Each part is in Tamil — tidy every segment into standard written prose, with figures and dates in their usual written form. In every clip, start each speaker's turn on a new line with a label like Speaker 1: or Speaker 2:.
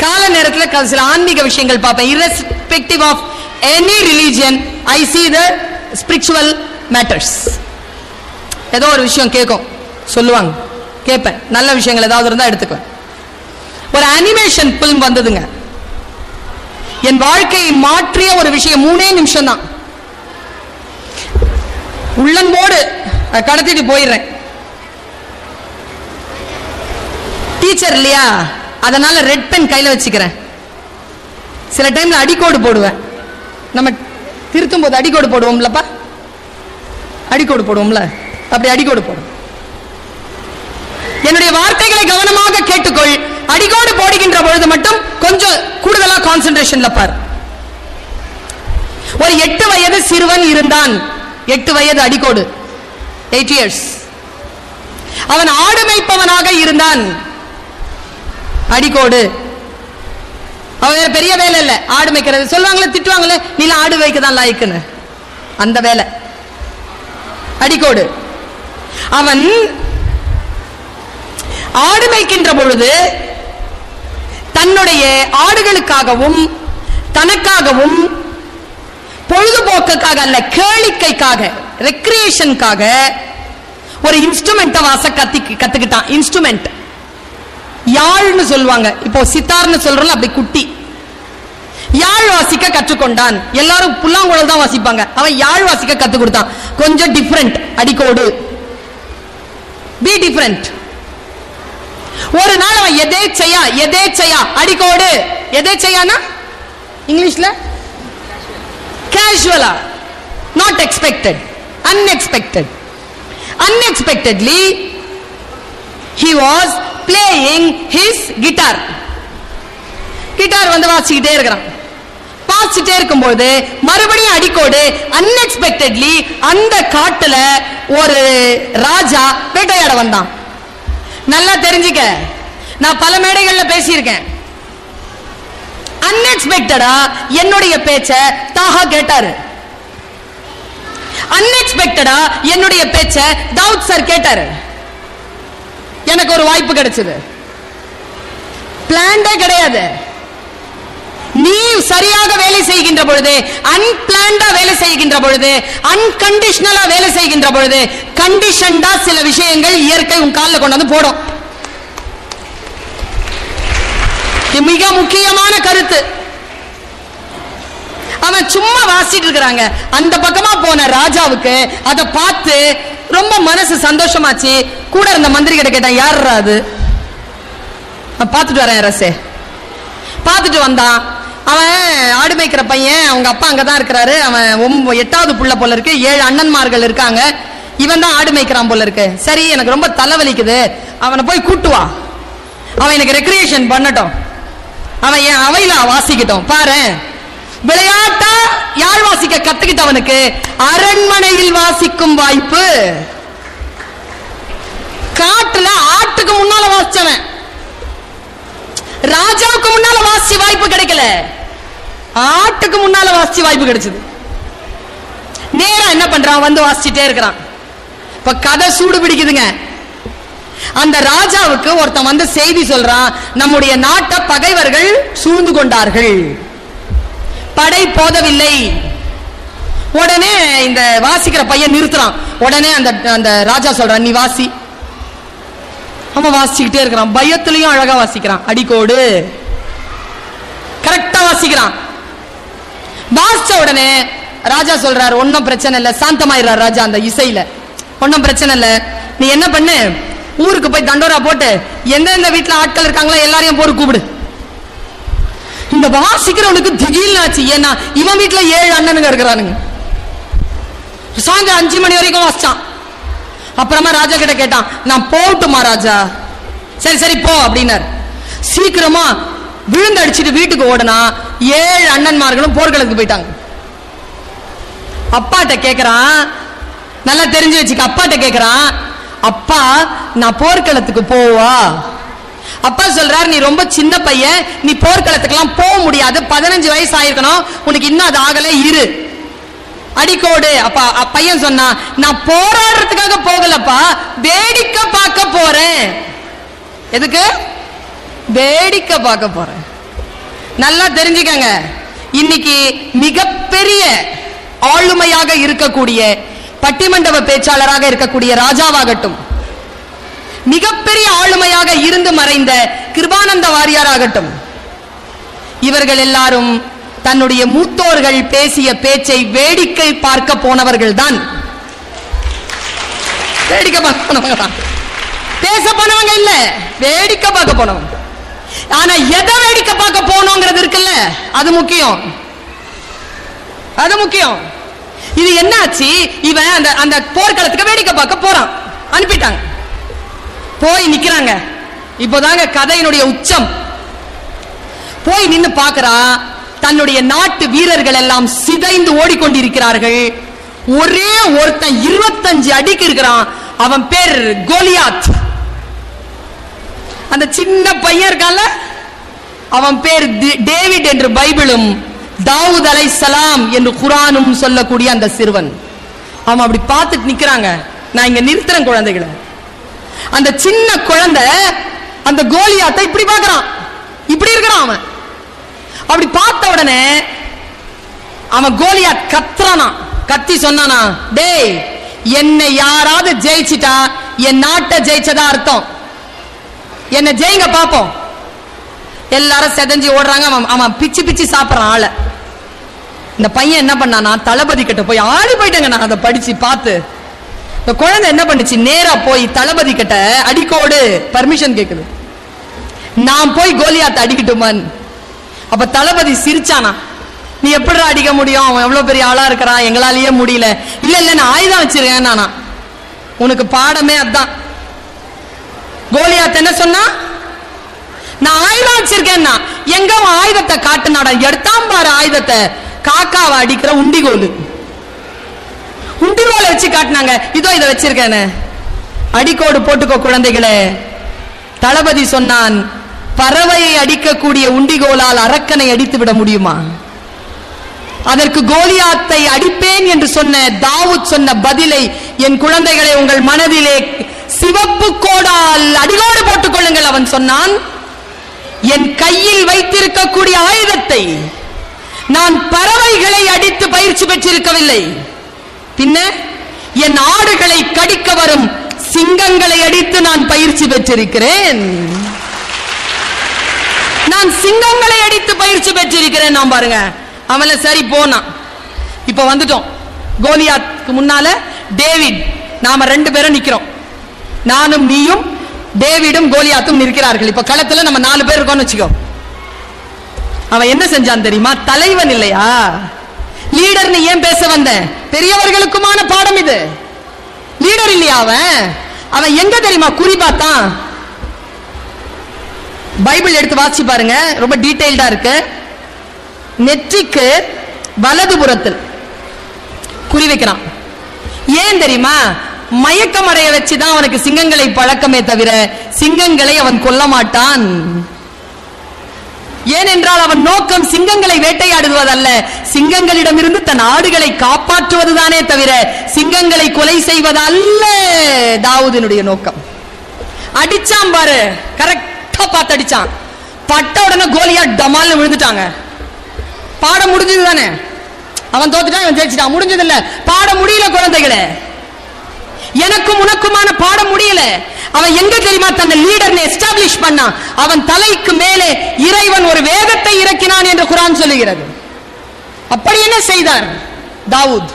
Speaker 1: கால நேரத்தில் சில ஆன்மீக விஷயங்கள் பார்ப்பேன். irrespective of any religion I see the spiritual matters. ஏதோ ஒரு விஷயம் கேட்கும், சொல்லுவாங்க, கேட்பேன். நல்ல விஷயங்கள் ஏதாவது இருந்தா எடுத்துக்குவேன். ஒரு அனிமேஷன் பிலிம் வந்ததுங்க, என் வாழ்க்கையை மாற்றிய ஒரு விஷயம். 3 நிமிஷம் தான், உள்ளன்போடு கடத்திட்டு போயிடுறேன். டீச்சர் இல்லையா, அதனால ரெட் பென் கையில வச்சுக்கிறேன். சில டைம்ல அடிக்கோடு போடுவேன். நம்ம திருத்தும் போது அடிக்கோடு போடுவோம்லப்பா, அடிக்கோடு போடுவோம்ல, அப்படி அடிக்கோடு போடும். என்னுடைய வார்த்தைகளை கவனமாக கேட்டுக்கொள். அடிக்கோடு போடுகின்ற பொழுது மட்டும் கொஞ்சம் கூடுதலா கான்சென்ட்ரேஷன்ல பார். ஒரு 8 வயது சிறுவன் இருந்தான். 8 வயது அடிக்கோடு, 8 years. அவன் ஆடு மேய்ப்பவனாக இருந்தான். அடிக்கோடு. அவன் பெரிய வேலை இல்ல, ஆடு மேய்க்கிறது. சொல்லுவாங்களே, திட்டுவாங்களே, நீ ஆடு வைக்கதான் லாய்க்குன்னு, அந்த வேலை. அடிக்கோடு. அவன் ஆடு மேய்க்கின்ற பொழுது தன்னுடைய ஆடுகளுக்காகவும் தனக்காகவும் பொழுதுபோக்குக்காக அல்ல, கேளிக்கைக்காக, ரெக்ரியேஷனுக்காக ஒரு இன்ஸ்ட்ருமெண்ட் கத்துக்கிட்டான். இன்ஸ்ட்ருமெண்ட் யாழ்னு சொல்லுவாங்க, இப்போ சித்தார்னு சொல்றோம், அப்படி குட்டி யாழ் வாசிக்க கற்றுக்கொண்டான். எல்லாரும் புல்லாங்குழல் தான் வாசிப்பாங்க, அவன் யாழ் வாசிக்க கத்து கொடுத்தான். கொஞ்சம் டிஃபரெண்ட். அடிக்கோடு, be different. ஒரு நாள் அவன் எதேச்சையா அடிக்கோடு. எதேச்சையானா இங்கிலீஷ்ல கேஷுவலா, not expected, unexpectedly he was playing his guitar. Guitar வந்து வாசிக்கிட்டே இருக்கிறான். வாசிச்சுட்டே இருக்கும்போது மறுபடியும் அடிக்கோடு. அன்எக்ஸ்பெக்டட்லி அந்த காட்டுல ஒரு ராஜா வேட்டையாட வந்தான். நல்லா தெரிஞ்சுக்க, நான் பல மேடைகள்ல பேசியிருக்கேன். அன்எக்ஸ்பெக்டடா என்னுடைய பேச்ச தாஹா கேட்டாரு. அன்எக்ஸ்பெக்டடா என்னுடைய பேச்ச தாவூத் சார் கேட்டாரு. எனக்கு ஒரு வாய்ப்பு கிடைச்சது. பிளான்டே கிடையாது. நீ சரியாக வேலை செய்கின்ற பொழுது, அன்பிளான்டா வேலை செய்கின்ற பொழுது, அன்கண்டிஷனலா வேலை செய்கின்ற பொழுது, கண்டிஷன்டா சில விஷயங்கள் இயற்கை உன் காலில் கொண்டு வந்து போடும். மிக முக்கியமான கருத்து. அவன் சும்மா வாசிட்டு இருக்கிறாங்க. அந்த பக்கமா போன ராஜாவுக்கு அதை பார்த்து ரொம்ப மனசு சந்தோஷமாச்சு. கூட இருந்த மந்திரி கிட்ட கேட்டான், யார் அது? பார்த்துட்டு வரேன் அரசே. பார்த்துட்டு வந்தான். அவன் ஆடு மேய்க்கிற பையன், அவங்க அப்பா அங்கதான் இருக்கிறாரு. அவன் 8வது புள்ள போல இருக்கு. 7 அண்ணன்மார்கள் இருக்காங்க. இவன் தான் ஆடு மேய்க்கிறான் போல இருக்கு. சரி, எனக்கு ரொம்ப தலைவலிக்குது, அவனை போய் கூட்டு வா, அவன் எனக்கு ரெக்ரியேஷன் பண்ணட்டும், அவன் என் அவையில வாசிக்கட்டும். பாரு, விளையாட்டா யாழ் வாசிக்க கத்துக்கிட்டவனுக்கு அரண்மனையில் வாசிக்கும் வாய்ப்பு. காட்டுல ஆட்டுக்கு முன்னால வாசிச்சவன் ராஜாவுக்கு முன்னால வாசி வாய்ப்பு கிடைக்கல, ஆட்டுக்கு முன்னால வாசி வாய்ப்பு கிடைச்சது. நேரா என்ன பண்றான், வந்து வாசிச்சுட்டே இருக்கிறான். இப்ப கதை சூடு பிடிக்குதுங்க. அந்த ராஜாவுக்கு ஒருத்தன் வந்து செய்தி சொல்றான், நம்முடைய நாட்டை பகைவர்கள் சூழ்ந்து கொண்டார்கள், படை போதவில்லை. உடனே இந்த வாசிக்கிற பையன் நிறுத்துறான். உடனே அந்த ராஜா சொல்றான், நீ வாசி. அவன் வாசிக்கிட்டே இருக்கிறான். பயத்திலையும் அழகா வாசிக்கிறான். அடிக்கோடு கரெக்டா வாசிக்கிறான். வாசிச்ச உடனே ராஜா சொல்றாரு, ஒன்னும் பிரச்சனை இல்ல, சாந்தமாயிடுறார் ராஜா. அந்த இசையில ஒன்னும் பிரச்சனை இல்ல, நீ என்ன பண்ணு, ஊருக்கு போய் தண்டோரா போட்டு எந்தெந்த வீட்டுல ஆட்கள் இருக்காங்களோ எல்லாரையும் போட்டு கூப்பிடு. இந்த வாசிக்கிறவனுக்கு திடீர்னு ஆச்சு. ஏன்னா இவன் வீட்டுல 7 அண்ணனுங்க இருக்கிறானுங்க. சாயந்தரம் 5 மணி வரைக்கும் வாசிச்சான். அப்புறமா ராஜா கிட்ட கேட்டான், நான் போட்டுமா ராஜா? சரி சரி போ அப்படின்னாரு. சீக்கிரமா விழுந்து அடிச்சுட்டு வீட்டுக்கு ஓடனா 7 அண்ணன்மார்களும் போர்க்களத்துக்கு போயிட்டாங்க. அப்பாட்ட கேக்குறான், நல்லா தெரிஞ்சு வச்சுக்க, அப்பாட்ட கேக்குறான், அப்பா நான் போர்க்களத்துக்கு போவா? அப்பா சொல்றாரு, நீ ரொம்ப சின்ன பையன், நீ போர்க்களத்துக்கெல்லாம் போக முடியாது, 15 வயசு ஆயிருக்கணும், உனக்கு இன்னும் அது ஆகல, இரு. அடிக்கோடு. அப்பா பையன் சொன்னா, நான் போராடுறதுக்காக போகலப்பா, வேடிக்கை பார்க்க போறேன். எதுக்கு? வேடிக்கை பார்க்க போறேன். நல்லா தெரிஞ்சுக்கங்க. இன்னைக்கு மிகப்பெரிய ஆளுமையாக இருக்கக்கூடிய பட்டிமண்டப பேச்சாளராக இருக்கக்கூடிய ராஜாவாகட்டும், மிகப்பெரிய ஆளுமையாக இருந்து மறைந்த கிருபானந்த வாரியார் ஆகட்டும், இவர்கள் எல்லாரும் தன்னுடைய மூத்தோர்கள் பேசிய பேச்சை வேடிக்கை பார்க்க போனவர்கள் தான். வேடிக்கை பார்க்க போனவங்க தான், பேச போனவங்க இல்ல, வேடிக்கை பார்க்க போனவங்க. ஆனா எதை வேடிக்கை பார்க்க போனோங்கிறது இருக்குல்ல, அது முக்கியம், அது முக்கியம். இது என்னாச்சு, இவன் அந்த அந்த போர்க்களத்துக்கு வேடிக்கை பார்க்க போறான், அனுப்பிட்டாங்க. போய் நிக்கிறாங்க. இப்போதாங்க கதையினுடைய உச்சம். போய் நின்னு பார்க்கிறா, தன்னுடைய நாட்டு வீரர்கள் எல்லாம் சிதைந்து ஓடிக்கொண்டிருக்கிறார்கள். ஒரே ஒருத்தன் 25 அடிக்கு இருக்கிறான். அவன் பேர் கோலியாத். அந்த சின்ன பையன் இருக்கான்ல, அவன் பேர் டேவிட் என்று பைபிளும் தாவூத் அலைஹிஸ்ஸலாம் என்று குர்ஆனும் சொல்லக்கூடிய அந்த சிறுவன். அவன் அப்படி பார்த்துட்டு நிக்கிறாங்க. நான் இங்க நிறுத்துறேன் குழந்தைகளை. அந்த சின்ன குழந்தை அந்த கோலியாத்தை இப்படி பார்க்கறான், இப்படி இருக்கிறான். அவன் அப்படி பார்த்த உடனே அவன் கோலியாத் கத்துறானா, கத்தி சொன்னானா, டேய், என்னை யாராவது ஜெயிச்சிட்டா என் நாட்டை ஜெயிச்சதா அர்த்தம், என்ன ஜெயிங்க பாப்போம். எல்லாரும் செதஞ்சி ஓடுறாங்க. அவன் பிச்சு பிச்சு சாப்பிடறான் ஆள. இந்த பையன் என்ன பண்ணானா, தளபதி கிட்ட போய் ஆடி போயிட்டாங்க. நான் அதை படிச்சு பார்த்து, இந்த குழந்தை என்ன பண்ணுச்சு, நேரா போய் தளபதி கிட்ட அடிக்கோடு பர்மிஷன் கேக்குது, நான் போய் கோலியாத்தை அடிக்கட்டுமான். அப்ப தளபதி சிரிச்சானா, நீ எப்படி அடிக்க முடியும், அவன் எவ்வளவு பெரிய ஆளா இருக்கிறான், எங்களாலேயே முடியல. இல்ல இல்ல, நான் ஆயுதம் வச்சிருக்கேன். நானா, உனக்கு பாடமே அதான். கோலியாத் என்ன சொன்னா, நான் ஆயுதம் வச்சிருக்கேன். எங்க ஆயுதத்தை காட்டுனாடா, எடுத்தாம் பாரு ஆயுதத்தை, காக்காவை அடிக்கிற உண்டிகோல், உண்டிகோலை வச்சு காட்டினாங்க. இதோ இதை வச்சிருக்கேன்னு. அடிக்கோடு போட்டுக்கோ குழந்தைகளே. தளபதி சொன்னான், பறவையை அடிக்கக்கூடிய உண்டிகோலால் அரக்கனை அடித்து விட முடியுமா? அதற்கு கோலியாத்தை அடிப்பேன் என்று சொன்ன தாவூத் சொன்ன பதிலை என் குழந்தைகளை உங்கள் மனதிலே சிவப்பு கோடால் அடிகோடு போட்டுக் கொள்ளுங்கள். அவன் சொன்னான், என் கையில் வைத்திருக்கக்கூடிய ஆயுதத்தை நான் பறவைகளை அடித்து பயிற்சி பெற்றிருக்கவில்லை, பின்ன என் ஆடுகளை கடிக்க வரும் சிங்கங்களை அடித்து நான் பயிற்சி பெற்றிருக்கிறேன். நான் சிங்கங்களை அடித்து பயிற்சி பெற்றிருக்கிறேன். நான் பாருங்க, அவள சரி போனான். இப்ப வந்துட்டோம் கோலியாத்துக்கு முன்னால. டேவிட், நாம 2 பேரும் நிக்கிறோம். நானும் நீயும் டேவிடும் கோலியாத்தும் நிற்கிறார்கள். இப்ப களத்துல நம்ம 4 பேர் இருக்கோம்னு வச்சுக்கோ. அவன் என்ன செஞ்சான் தெரியுமா? தலைவன் இல்லையா, லீடர். நீ ஏன் பேச வந்த? பெரியவர்களுக்குமான பாடம் இது. லீடர் இல்லையா அவன் எங்க தெரியுமா குறி பார்த்தான்? பைபிள் எடுத்து வாசி பாருங்க, ரொம்ப டீடைல்டா இருக்கு. நெற்றிக்கு வலதுபுறத்தில் குறி வைக்கிறான். ஏன் தெரியுமா? மயக்கம் அடைய வச்சுதான் அவனுக்கு சிங்கங்களை பழக்கமே தவிர சிங்கங்களை அவன் கொல்ல மாட்டான். ஏனென்றால் அவன் நோக்கம் சிங்கங்களை வேட்டையாடுவதல்ல, சிங்கங்களிடமிருந்து தன் ஆடுகளை காப்பாற்றுவதுதானே தவிர சிங்கங்களை கொலை செய்வதல்ல தாவூதினுடைய நோக்கம். அடிச்சான் பாரு, கரெக்டா பார்த்து அடிச்சான். பட்ட உடனே கோலியாத் டமால்னு விழுந்துட்டாங்க. பாடம் முடிஞ்சது தானே, அவன் தோத்துட்டான், இவன் ஜெயிச்சிட்டான், முடிஞ்சது இல்ல. பாடம் முடியல குழந்தைகளே, எனக்கும் உனக்குமான பாடம் முடியல. அவன் எங்க தெரியுமா தன்னை லீடர் எஸ்டாப்லிஷ் பண்ணான்? அவன் தலைக்கு மேலே இறைவன் ஒரு வேதத்தை இறக்கினான் என்று குர்ஆன் சொல்லுகிறது. அப்படி என்ன செய்தார் தாவூத்?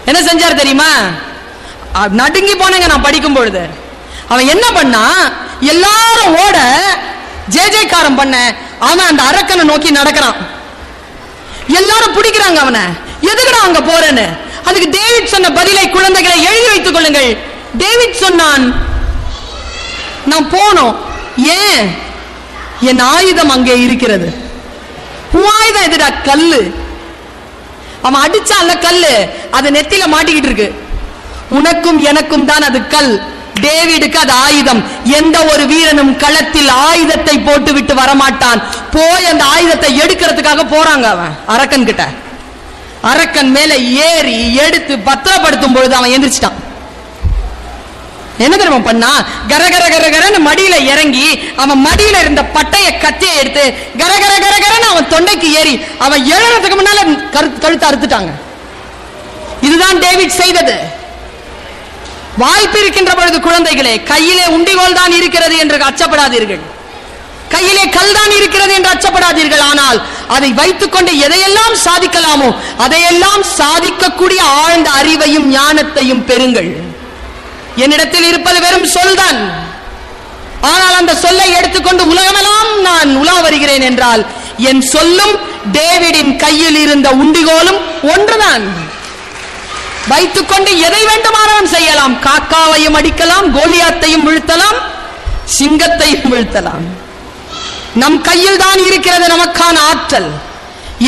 Speaker 1: என்ன செஞ்சார் தெரியுமா? நடுங்கி போனங்க நான் படிக்கும் பொழுது. அவன் என்ன பண்ணா, எல்லாரும் ஓட ஜெயஜெயக்காரம் பண்ண, அவன் அந்த அரக்கனை நோக்கி நடக்கிறான். எல்லாரும் பிடிக்கிறாங்க அவனை. எதுக்குடா அங்க போறேன்னு. அதுக்கு டேவிட் சொன்ன பதிலை குழந்தைகளை எழுதி வைத்துக் கொள்ளுங்கள். டேவிட் சொன்னான், நான் போனோம், ஏன்? என் ஆயுதம் அங்கே இருக்கிறது. உன் ஆயுதம் எதுடா? கல்லு. அவன் அடிச்சான்ல கல்லு, அது நெத்தில மாட்டிக்கிட்டு இருக்கு. உனக்கும் எனக்கும் தான் அது கல், டேவிடுக்கு அது ஆயுதம். எந்த ஒரு வீரனும் களத்தில் ஆயுதத்தை போட்டு விட்டு வரமாட்டான். போய் அந்த ஆயுதத்தை எடுக்கிறதுக்காக போறாங்க அவன் அரக்கன் கிட்ட. அரக்கன் மேல ஏறி எடுத்து பத்திரப்படுத்தும் பொழுது அவன் எந்திரிச்சிட்டான். என்ன தெரியுமா பண்ணா? கர கர கர கரன்னு மடியில இறங்கி அவன் மடியில இருந்த பட்டைய கத்தியை எடுத்து கர கர கர கரன்னு அவன் தொண்டைக்கு ஏறி அவன் எழுறதுக்கு முன்னால கழுத்து அறுத்துட்டாங்க. இதுதான் டேவிட் செய்தது. வாய்ப்பு இருக்கின்ற பொழுது குழந்தைகளே, கையிலே உண்டிகோல் தான் இருக்கிறது என்று அச்சப்படாதீர்கள், கையிலே கல் தான் இருக்கிறது என்று அச்சப்படாதீர்கள். ஆனால் அதை வைத்துக் கொண்டு எதையெல்லாம் சாதிக்கலாமோ அதையெல்லாம் சாதிக்கக்கூடிய ஆழ்ந்த அறிவையும் ஞானத்தையும் பெறுங்கள். என்னிடத்தில் இருப்பது வெறும் சொல்தான். ஆனால் அந்த சொல்லை எடுத்துக்கொண்டு உலகமெல்லாம் நான் உலா வருகிறேன் என்றால் என் சொல்லும் டேவிடின் கையில் இருந்த உண்டிகோலும் ஒன்றுதான். வைத்துக்கொண்டு எதை வேண்டுமானாலும் செய்யலாம். காக்காவையும் அடிக்கலாம், கோலியாத்தையும் வீழ்த்தலாம், சிங்கத்தையும் வீழ்த்தலாம். நம் கையில் தான் இருக்கிறது நமக்கான ஆற்றல்.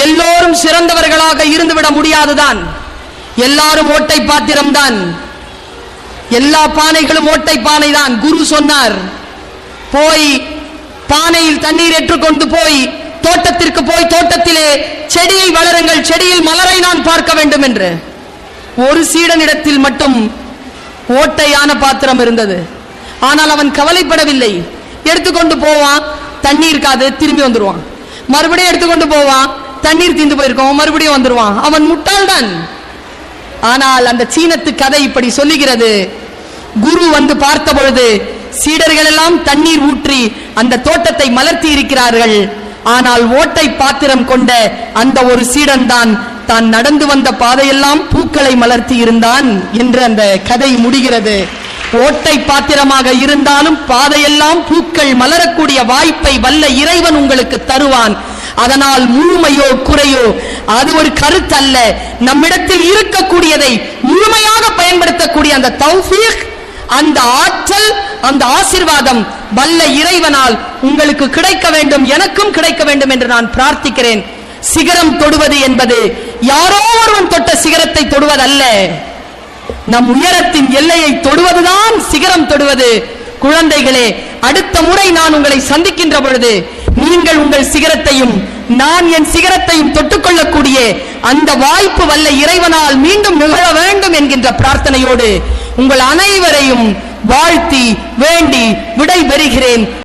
Speaker 1: எல்லோரும் சிறந்தவர்களாக இருந்துவிட முடியாதுதான். எல்லாரும் ஓட்டை பாத்திரம்தான், எல்லா பானைகளும் ஓட்டை பானை தான். குரு சொன்னார், போய் பானையில் தண்ணீர் ஏற்றுக்கொண்டு போய் தோட்டத்திற்கு போய் தோட்டத்திலே செடியை வளருங்கள், செடியில் மலரை நான் பார்க்க வேண்டும் என்று. ஒரு சீடனிடத்தில் மட்டும் ஓட்டையான பாத்திரம் இருந்தது. ஆனால் அவன் கவலைப்படவில்லை. எடுத்துக்கொண்டு போவான், தண்ணீர் இருக்காது, திரும்பி வந்துருவான். மறுபடியும் எடுத்துக்கொண்டு போவான், தண்ணீர் தீந்து போயிருக்கோம், மறுபடியும் வந்துருவான். அவன் முட்டாள்தான். ஆனால் அந்த சீனத்து கதை இப்படி சொல்லுகிறது. குரு வந்து பார்த்த பொழுது சீடர்கள் எல்லாம் தண்ணீர் ஊற்றி அந்த தோட்டத்தை மலர்த்தி இருக்கிறார்கள். ஆனால் ஓட்டை பாத்திரம் கொண்ட அந்த ஒரு சீடன் தான் தான் நடந்து வந்த பாதையெல்லாம் பூக்களை மலர்த்தி இருந்தான் என்று அந்த கதை முடிகிறது. ஓட்டை பாத்திரமாக இருந்தாலும் பாதையெல்லாம் பூக்கள் மலரக்கூடிய வாய்ப்பை வல்ல இறைவன் உங்களுக்கு தருவான். அதனால் முழுமையோ குறையோ அது ஒரு கருத்து அல்ல. நம்மிடத்தில் இருக்கக்கூடியதை முழுமையாக பயன்படுத்தக்கூடிய அந்த தௌஃபீக், அந்த ஆற்றல், அந்த ஆசீர்வாதம் வல்ல இறைவனால் உங்களுக்கு கிடைக்க வேண்டும், எனக்கும் கிடைக்க வேண்டும் என்று நான் பிரார்த்திக்கிறேன். சிகரம் தொடுவது என்பது யாரோ ஒருவன் தொட்ட சிகரத்தை தொடுவதல்ல, நம் உயரத்தின் எல்லையை தொடுவதுதான் சிகரம் தொடுவது. குழந்தைகளே, அடுத்த முறை நான் உங்களை சந்திக்கின்ற பொழுது நீங்கள் உங்கள் சிகரத்தையும் நான் என் சிகரத்தையும் தொட்டுக்கொள்ளக்கூடிய அந்த வாய்ப்பு வல்ல இறைவனால் மீண்டும் நிகழ வேண்டும் என்கின்ற பிரார்த்தனையோடு உங்கள் அனைவரையும் வாழ்த்தி வேண்டி விடை பெறுகிறேன்.